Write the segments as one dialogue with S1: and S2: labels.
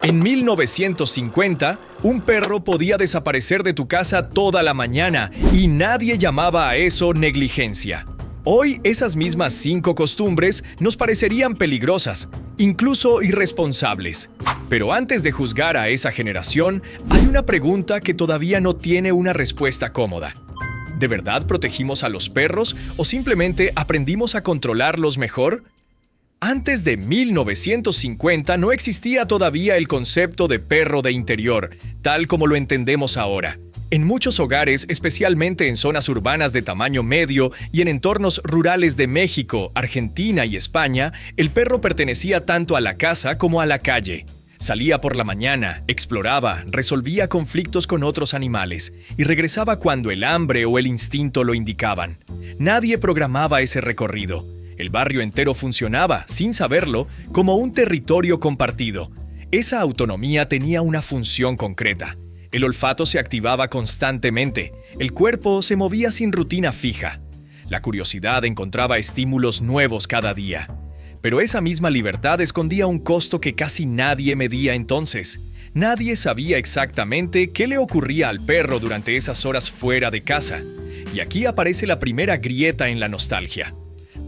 S1: En 1950, un perro podía desaparecer de tu casa toda la mañana y nadie llamaba a eso negligencia. Hoy esas mismas 5 costumbres nos parecerían peligrosas, incluso irresponsables. Pero antes de juzgar a esa generación, hay una pregunta que todavía no tiene una respuesta cómoda. ¿De verdad protegimos a los perros o simplemente aprendimos a controlarlos mejor? Antes de 1950 no existía todavía el concepto de perro de interior, tal como lo entendemos ahora. En muchos hogares, especialmente en zonas urbanas de tamaño medio y en entornos rurales de México, Argentina y España, el perro pertenecía tanto a la casa como a la calle. Salía por la mañana, exploraba, resolvía conflictos con otros animales y regresaba cuando el hambre o el instinto lo indicaban. Nadie programaba ese recorrido. El barrio entero funcionaba, sin saberlo, como un territorio compartido. Esa autonomía tenía una función concreta. El olfato se activaba constantemente, el cuerpo se movía sin rutina fija. La curiosidad encontraba estímulos nuevos cada día. Pero esa misma libertad escondía un costo que casi nadie medía entonces. Nadie sabía exactamente qué le ocurría al perro durante esas horas fuera de casa. Y aquí aparece la primera grieta en la nostalgia.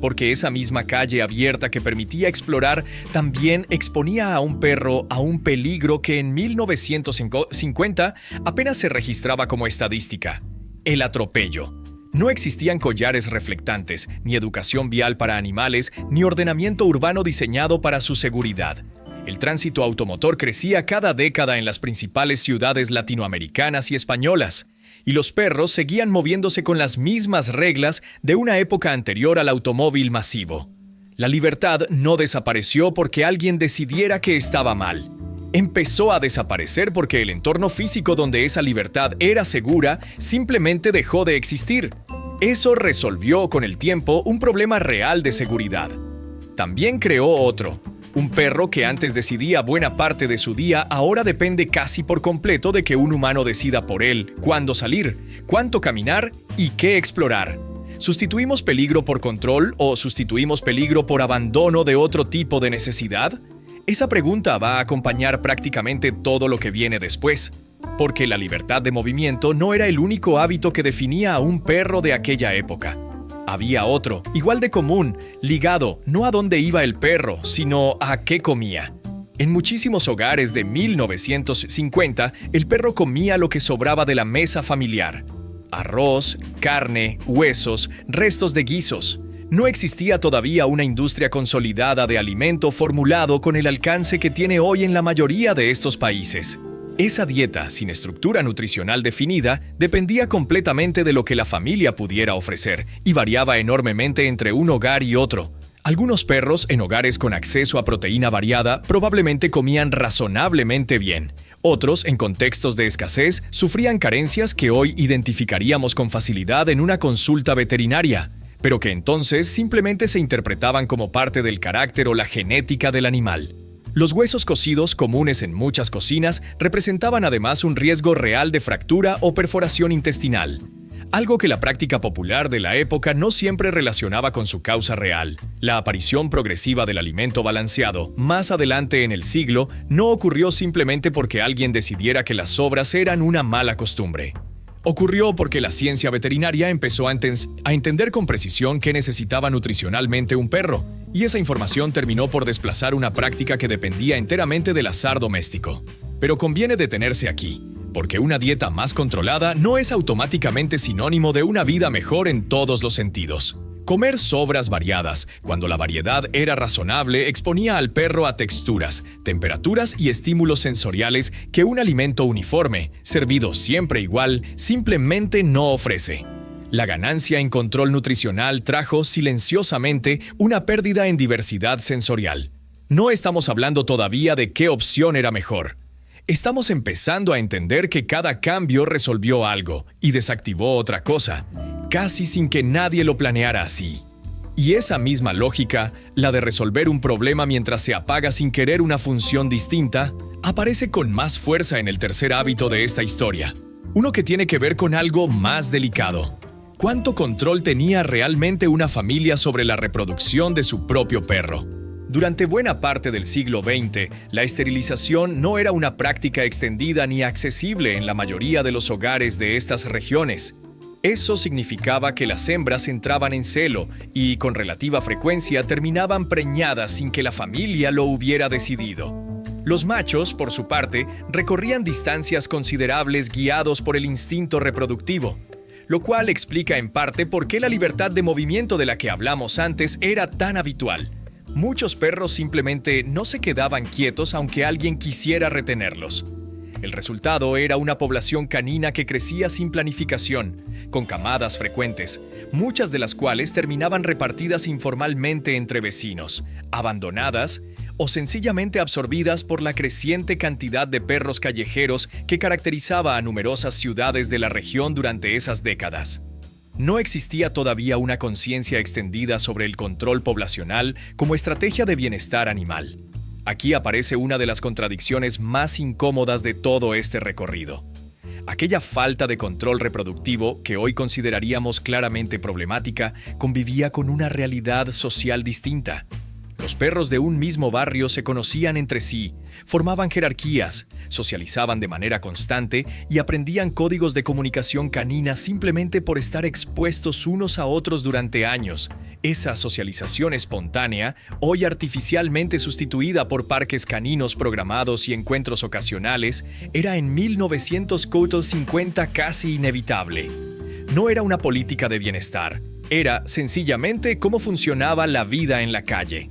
S1: Porque esa misma calle abierta que permitía explorar también exponía a un perro a un peligro que en 1950 apenas se registraba como estadística: el atropello. No existían collares reflectantes, ni educación vial para animales, ni ordenamiento urbano diseñado para su seguridad. El tránsito automotor crecía cada década en las principales ciudades latinoamericanas y españolas. Y los perros seguían moviéndose con las mismas reglas de una época anterior al automóvil masivo. La libertad no desapareció porque alguien decidiera que estaba mal. Empezó a desaparecer porque el entorno físico donde esa libertad era segura simplemente dejó de existir. Eso resolvió con el tiempo un problema real de seguridad. También creó otro. Un perro que antes decidía buena parte de su día ahora depende casi por completo de que un humano decida por él cuándo salir, cuánto caminar y qué explorar. ¿Sustituimos peligro por control o sustituimos peligro por abandono de otro tipo de necesidad? Esa pregunta va a acompañar prácticamente todo lo que viene después, porque la libertad de movimiento no era el único hábito que definía a un perro de aquella época. Había otro, igual de común, ligado no a dónde iba el perro, sino a qué comía. En muchísimos hogares de 1950, el perro comía lo que sobraba de la mesa familiar: arroz, carne, huesos, restos de guisos. No existía todavía una industria consolidada de alimento formulado con el alcance que tiene hoy en la mayoría de estos países. Esa dieta, sin estructura nutricional definida, dependía completamente de lo que la familia pudiera ofrecer y variaba enormemente entre un hogar y otro. Algunos perros, en hogares con acceso a proteína variada, probablemente comían razonablemente bien. Otros, en contextos de escasez, sufrían carencias que hoy identificaríamos con facilidad en una consulta veterinaria, pero que entonces simplemente se interpretaban como parte del carácter o la genética del animal. Los huesos cocidos, comunes en muchas cocinas, representaban además un riesgo real de fractura o perforación intestinal, algo que la práctica popular de la época no siempre relacionaba con su causa real. La aparición progresiva del alimento balanceado, más adelante en el siglo, no ocurrió simplemente porque alguien decidiera que las sobras eran una mala costumbre. Ocurrió porque la ciencia veterinaria empezó a entender con precisión qué necesitaba nutricionalmente un perro, y esa información terminó por desplazar una práctica que dependía enteramente del azar doméstico. Pero conviene detenerse aquí, porque una dieta más controlada no es automáticamente sinónimo de una vida mejor en todos los sentidos. Comer sobras variadas, cuando la variedad era razonable, exponía al perro a texturas, temperaturas y estímulos sensoriales que un alimento uniforme, servido siempre igual, simplemente no ofrece. La ganancia en control nutricional trajo silenciosamente una pérdida en diversidad sensorial. No estamos hablando todavía de qué opción era mejor. Estamos empezando a entender que cada cambio resolvió algo y desactivó otra cosa, casi sin que nadie lo planeara así. Y esa misma lógica, la de resolver un problema mientras se apaga sin querer una función distinta, aparece con más fuerza en el tercer hábito de esta historia, uno que tiene que ver con algo más delicado. ¿Cuánto control tenía realmente una familia sobre la reproducción de su propio perro? Durante buena parte del siglo XX, la esterilización no era una práctica extendida ni accesible en la mayoría de los hogares de estas regiones. Eso significaba que las hembras entraban en celo y, con relativa frecuencia, terminaban preñadas sin que la familia lo hubiera decidido. Los machos, por su parte, recorrían distancias considerables guiados por el instinto reproductivo, lo cual explica en parte por qué la libertad de movimiento de la que hablamos antes era tan habitual. Muchos perros simplemente no se quedaban quietos aunque alguien quisiera retenerlos. El resultado era una población canina que crecía sin planificación, con camadas frecuentes, muchas de las cuales terminaban repartidas informalmente entre vecinos, abandonadas o sencillamente absorbidas por la creciente cantidad de perros callejeros que caracterizaba a numerosas ciudades de la región durante esas décadas. No existía todavía una conciencia extendida sobre el control poblacional como estrategia de bienestar animal. Aquí aparece una de las contradicciones más incómodas de todo este recorrido. Aquella falta de control reproductivo, que hoy consideraríamos claramente problemática, convivía con una realidad social distinta. Los perros de un mismo barrio se conocían entre sí, formaban jerarquías, socializaban de manera constante y aprendían códigos de comunicación canina simplemente por estar expuestos unos a otros durante años. Esa socialización espontánea, hoy artificialmente sustituida por parques caninos programados y encuentros ocasionales, era en 1950 casi inevitable. No era una política de bienestar, era sencillamente cómo funcionaba la vida en la calle.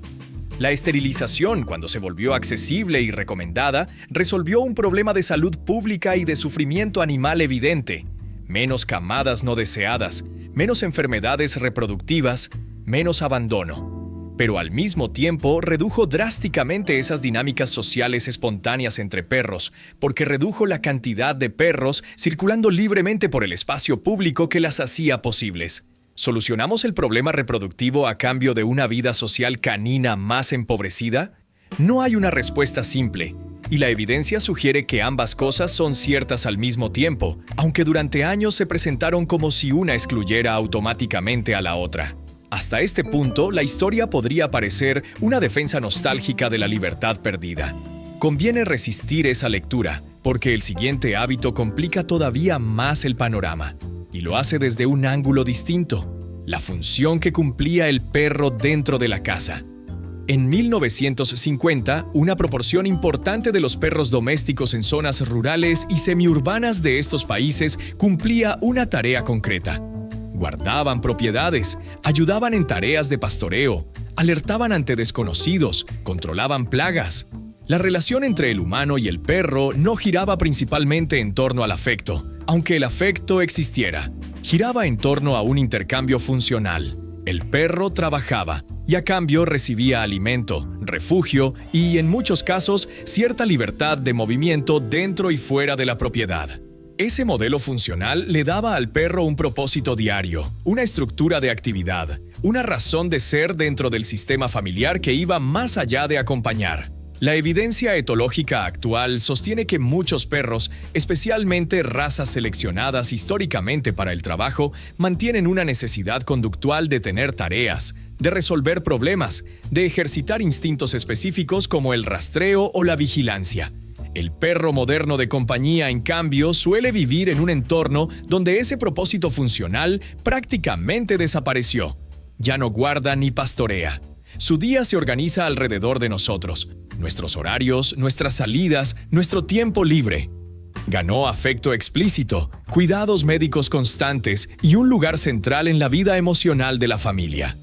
S1: La esterilización, cuando se volvió accesible y recomendada, resolvió un problema de salud pública y de sufrimiento animal evidente. Menos camadas no deseadas, menos enfermedades reproductivas, menos abandono. Pero al mismo tiempo redujo drásticamente esas dinámicas sociales espontáneas entre perros, porque redujo la cantidad de perros circulando libremente por el espacio público que las hacía posibles. ¿Solucionamos el problema reproductivo a cambio de una vida social canina más empobrecida? No hay una respuesta simple, y la evidencia sugiere que ambas cosas son ciertas al mismo tiempo, aunque durante años se presentaron como si una excluyera automáticamente a la otra. Hasta este punto, la historia podría parecer una defensa nostálgica de la libertad perdida. Conviene resistir esa lectura, porque el siguiente hábito complica todavía más el panorama. Y lo hace desde un ángulo distinto, la función que cumplía el perro dentro de la casa. En 1950, una proporción importante de los perros domésticos en zonas rurales y semiurbanas de estos países cumplía una tarea concreta. Guardaban propiedades, ayudaban en tareas de pastoreo, alertaban ante desconocidos, controlaban plagas. La relación entre el humano y el perro no giraba principalmente en torno al afecto, aunque el afecto existiera. Giraba en torno a un intercambio funcional. El perro trabajaba y a cambio recibía alimento, refugio y, en muchos casos, cierta libertad de movimiento dentro y fuera de la propiedad. Ese modelo funcional le daba al perro un propósito diario, una estructura de actividad, una razón de ser dentro del sistema familiar que iba más allá de acompañar. La evidencia etológica actual sostiene que muchos perros, especialmente razas seleccionadas históricamente para el trabajo, mantienen una necesidad conductual de tener tareas, de resolver problemas, de ejercitar instintos específicos como el rastreo o la vigilancia. El perro moderno de compañía, en cambio, suele vivir en un entorno donde ese propósito funcional prácticamente desapareció. Ya no guarda ni pastorea. Su día se organiza alrededor de nosotros, nuestros horarios, nuestras salidas, nuestro tiempo libre. Ganó afecto explícito, cuidados médicos constantes y un lugar central en la vida emocional de la familia.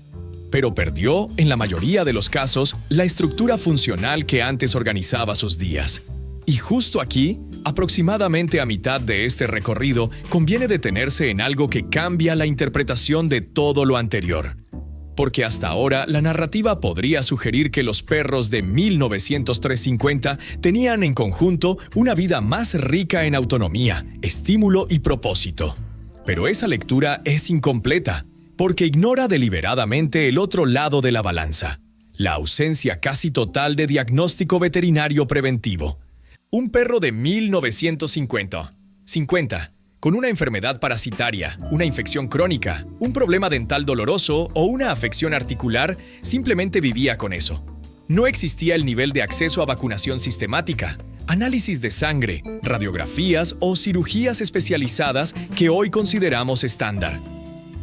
S1: Pero perdió, en la mayoría de los casos, la estructura funcional que antes organizaba sus días. Y justo aquí, aproximadamente a mitad de este recorrido, conviene detenerse en algo que cambia la interpretación de todo lo anterior. Porque hasta ahora la narrativa podría sugerir que los perros de 1950 tenían en conjunto una vida más rica en autonomía, estímulo y propósito. Pero esa lectura es incompleta, porque ignora deliberadamente el otro lado de la balanza, la ausencia casi total de diagnóstico veterinario preventivo. Un perro de 1950, con una enfermedad parasitaria, una infección crónica, un problema dental doloroso o una afección articular, simplemente vivía con eso. No existía el nivel de acceso a vacunación sistemática, análisis de sangre, radiografías o cirugías especializadas que hoy consideramos estándar.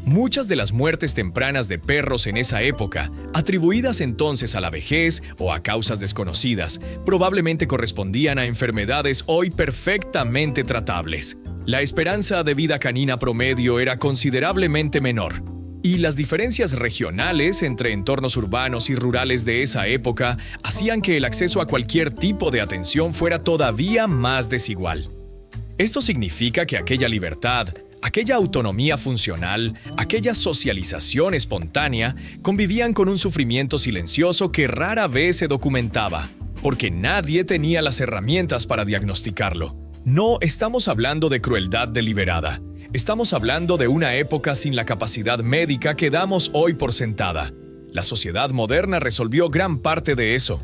S1: Muchas de las muertes tempranas de perros en esa época, atribuidas entonces a la vejez o a causas desconocidas, probablemente correspondían a enfermedades hoy perfectamente tratables. La esperanza de vida canina promedio era considerablemente menor, y las diferencias regionales entre entornos urbanos y rurales de esa época hacían que el acceso a cualquier tipo de atención fuera todavía más desigual. Esto significa que aquella libertad, aquella autonomía funcional, aquella socialización espontánea, convivían con un sufrimiento silencioso que rara vez se documentaba, porque nadie tenía las herramientas para diagnosticarlo. No estamos hablando de crueldad deliberada. Estamos hablando de una época sin la capacidad médica que damos hoy por sentada. La sociedad moderna resolvió gran parte de eso.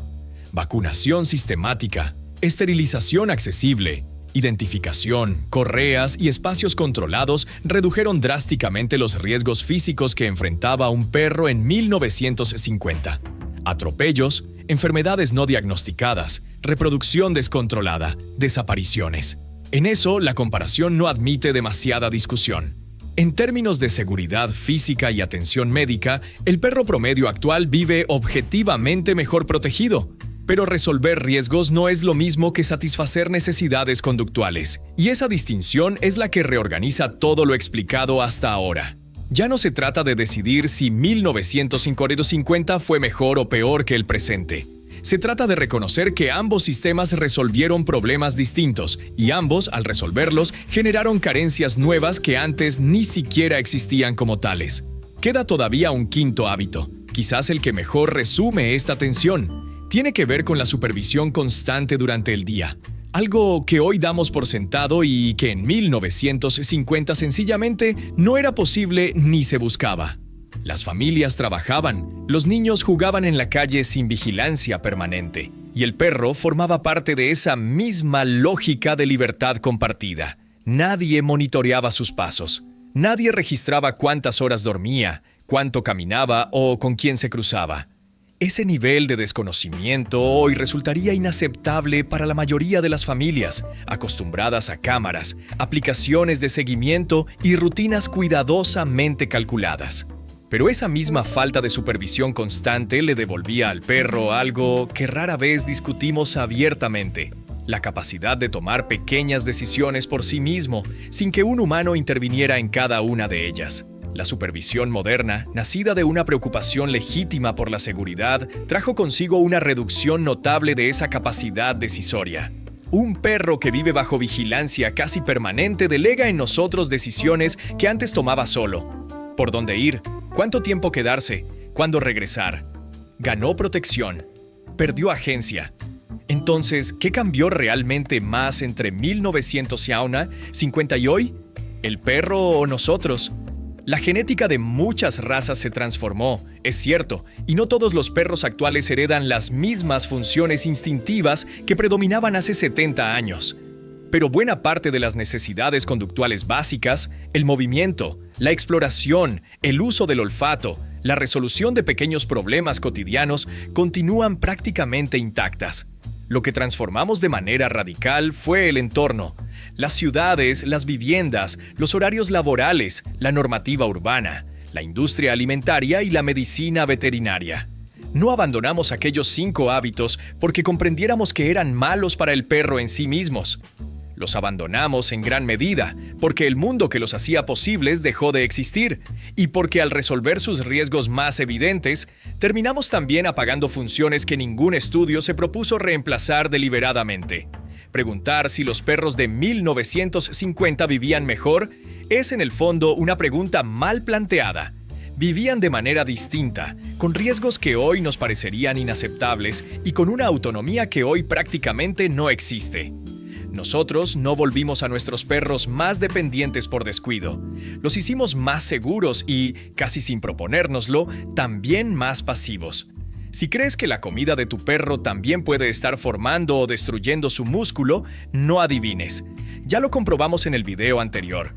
S1: Vacunación sistemática, esterilización accesible, identificación, correas y espacios controlados redujeron drásticamente los riesgos físicos que enfrentaba un perro en 1950. Atropellos, enfermedades no diagnosticadas, reproducción descontrolada, desapariciones. En eso, la comparación no admite demasiada discusión. En términos de seguridad física y atención médica, el perro promedio actual vive objetivamente mejor protegido. Pero resolver riesgos no es lo mismo que satisfacer necesidades conductuales, y esa distinción es la que reorganiza todo lo explicado hasta ahora. Ya no se trata de decidir si 1950 fue mejor o peor que el presente. Se trata de reconocer que ambos sistemas resolvieron problemas distintos, y ambos, al resolverlos, generaron carencias nuevas que antes ni siquiera existían como tales. Queda todavía un quinto hábito, quizás el que mejor resume esta tensión. Tiene que ver con la supervisión constante durante el día, algo que hoy damos por sentado y que en 1950 sencillamente no era posible ni se buscaba. Las familias trabajaban, los niños jugaban en la calle sin vigilancia permanente, y el perro formaba parte de esa misma lógica de libertad compartida. Nadie monitoreaba sus pasos, nadie registraba cuántas horas dormía, cuánto caminaba o con quién se cruzaba. Ese nivel de desconocimiento hoy resultaría inaceptable para la mayoría de las familias, acostumbradas a cámaras, aplicaciones de seguimiento y rutinas cuidadosamente calculadas. Pero esa misma falta de supervisión constante le devolvía al perro algo que rara vez discutimos abiertamente: la capacidad de tomar pequeñas decisiones por sí mismo, sin que un humano interviniera en cada una de ellas. La supervisión moderna, nacida de una preocupación legítima por la seguridad, trajo consigo una reducción notable de esa capacidad decisoria. Un perro que vive bajo vigilancia casi permanente delega en nosotros decisiones que antes tomaba solo. ¿Por dónde ir? ¿Cuánto tiempo quedarse? ¿Cuándo regresar? Ganó protección. Perdió agencia. Entonces, ¿qué cambió realmente más entre 1950 y hoy? ¿El perro o nosotros? La genética de muchas razas se transformó, es cierto, y no todos los perros actuales heredan las mismas funciones instintivas que predominaban hace 70 años. Pero buena parte de las necesidades conductuales básicas, el movimiento, la exploración, el uso del olfato, la resolución de pequeños problemas cotidianos, continúan prácticamente intactas. Lo que transformamos de manera radical fue el entorno. Las ciudades, las viviendas, los horarios laborales, la normativa urbana, la industria alimentaria y la medicina veterinaria. No abandonamos aquellos 5 hábitos porque comprendiéramos que eran malos para el perro en sí mismos. Los abandonamos en gran medida porque el mundo que los hacía posibles dejó de existir, y porque al resolver sus riesgos más evidentes, terminamos también apagando funciones que ningún estudio se propuso reemplazar deliberadamente. Preguntar si los perros de 1950 vivían mejor es en el fondo una pregunta mal planteada. Vivían de manera distinta, con riesgos que hoy nos parecerían inaceptables y con una autonomía que hoy prácticamente no existe. Nosotros no volvimos a nuestros perros más dependientes por descuido. Los hicimos más seguros y, casi sin proponérnoslo, también más pasivos. Si crees que la comida de tu perro también puede estar formando o destruyendo su músculo, no adivines. Ya lo comprobamos en el video anterior.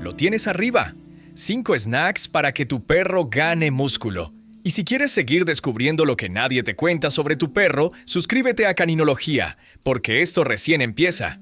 S1: Lo tienes arriba. 5 snacks para que tu perro gane músculo. Y si quieres seguir descubriendo lo que nadie te cuenta sobre tu perro, suscríbete a Caninología, porque esto recién empieza.